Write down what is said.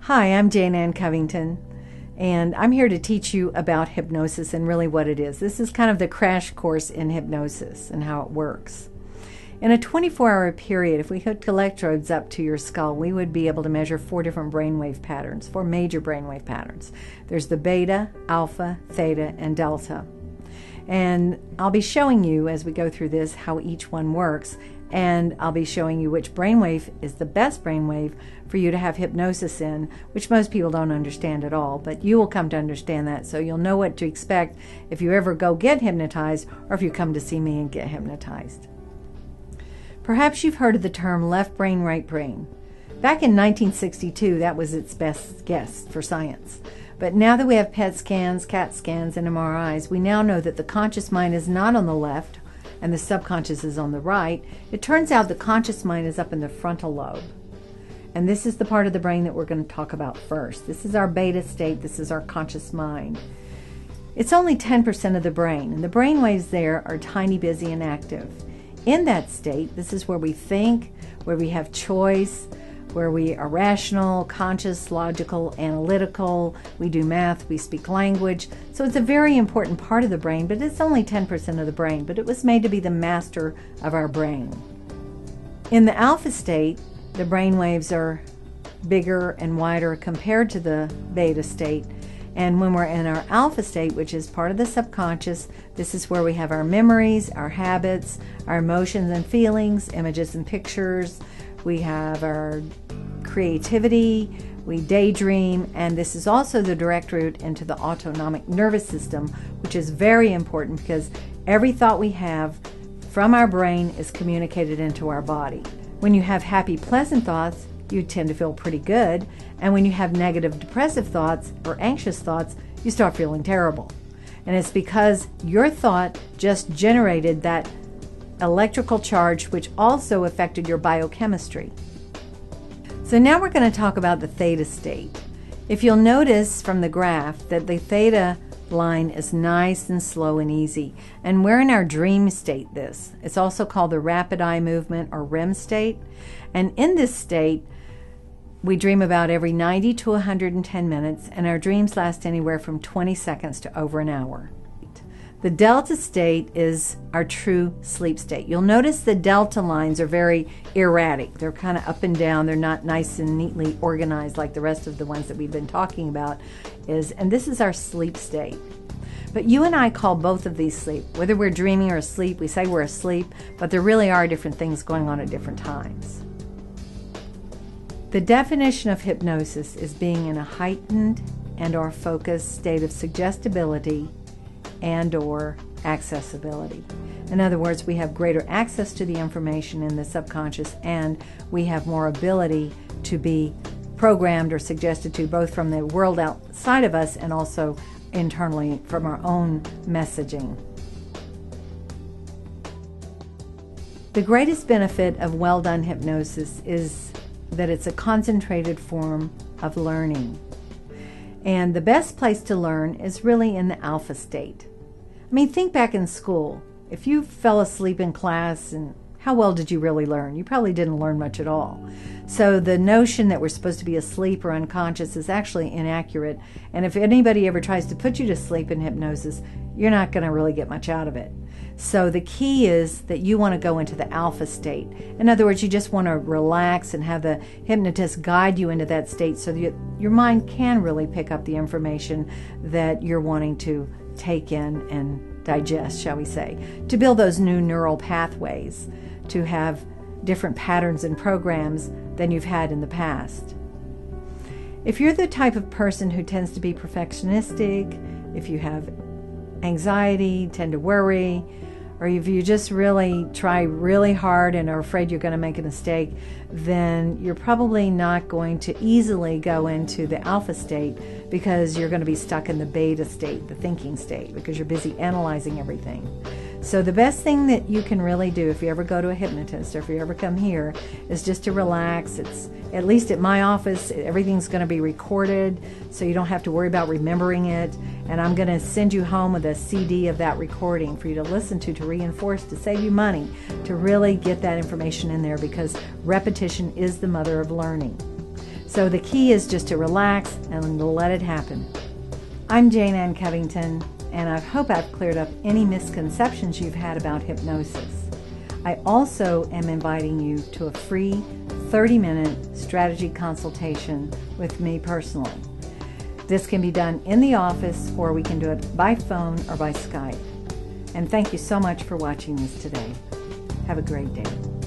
Hi, I'm Jane Ann Covington, and I'm here to teach you about hypnosis and really what it is. This is kind of the crash course in hypnosis and how it works. In a 24-hour period, if we hooked electrodes up to your skull, we would be able to measure four different brainwave patterns, four major brainwave patterns. There's the beta, alpha, theta, and delta. And I'll be showing you as we go through this how each one works, and I'll be showing you which brainwave is the best brainwave for you to have hypnosis in, which most people don't understand at all, but you will come to understand that, so you'll know what to expect if you ever go get hypnotized or if you come to see me and get hypnotized. Perhaps you've heard of the term left brain, right brain. Back in 1962, that was its best guess for science. But now that we have PET scans, CAT scans, and MRIs, we now know that the conscious mind is not on the left and the subconscious is on the right. It turns out the conscious mind is up in the frontal lobe. And this is the part of the brain that we're going to talk about first. This is our beta state. This is our conscious mind. It's only 10% of the brain, and the brain waves there are tiny, busy, and active. In that state, this is where we think, where we have choice, where we are rational, conscious, logical, analytical, we do math, we speak language. So it's a very important part of the brain, but it's only 10% of the brain, but it was made to be the master of our brain. In the alpha state, the brain waves are bigger and wider compared to the beta state. And when we're in our alpha state, which is part of the subconscious, this is where we have our memories, our habits, our emotions and feelings, images and pictures. We have our creativity, we daydream, and this is also the direct route into the autonomic nervous system, which is very important because every thought we have from our brain is communicated into our body. When you have happy, pleasant thoughts, you tend to feel pretty good, and when you have negative, depressive thoughts or anxious thoughts, you start feeling terrible. And it's because your thought just generated that electrical charge, which also affected your biochemistry. So now we're going to talk about the theta state. If you'll notice from the graph that the theta line is nice and slow and easy, and we're in our dream state. It's also called the rapid eye movement or REM state, and in this state we dream about every 90 to 110 minutes, and our dreams last anywhere from 20 seconds to over an hour. The delta state is our true sleep state. You'll notice the delta lines are very erratic. They're kind of up and down. They're not nice and neatly organized like the rest of the ones that we've been talking about. And this is our sleep state. But you and I call both of these sleep. Whether we're dreaming or asleep, we say we're asleep, but there really are different things going on at different times. The definition of hypnosis is being in a heightened and or focused state of suggestibility and or accessibility. In other words, we have greater access to the information in the subconscious, and we have more ability to be programmed or suggested to, both from the world outside of us and also internally from our own messaging. The greatest benefit of well-done hypnosis is that it's a concentrated form of learning. And the best place to learn is really in the alpha state. I mean, think back in school. If you fell asleep in class, and how well did you really learn? You probably didn't learn much at all. So the notion that we're supposed to be asleep or unconscious is actually inaccurate. And if anybody ever tries to put you to sleep in hypnosis, you're not going to really get much out of it. So the key is that you want to go into the alpha state. In other words, you just want to relax and have the hypnotist guide you into that state so that your mind can really pick up the information that you're wanting to take in and digest, shall we say, to build those new neural pathways, to have different patterns and programs than you've had in the past. If you're the type of person who tends to be perfectionistic, if you have anxiety, tend to worry, or if you just really try really hard and are afraid you're going to make a mistake, then you're probably not going to easily go into the alpha state, because you're going to be stuck in the beta state, the thinking state, because you're busy analyzing everything. So the best thing that you can really do if you ever go to a hypnotist or if you ever come here is just to relax. It's, at least at my office, everything's going to be recorded, so you don't have to worry about remembering it. And I'm going to send you home with a CD of that recording for you to listen to reinforce, to save you money, to really get that information in there, because repetition is the mother of learning. So the key is just to relax and let it happen. I'm Jane Ann Covington, and I hope I've cleared up any misconceptions you've had about hypnosis. I also am inviting you to a free 30-minute strategy consultation with me personally. This can be done in the office, or we can do it by phone or by Skype. And thank you so much for watching this today. Have a great day.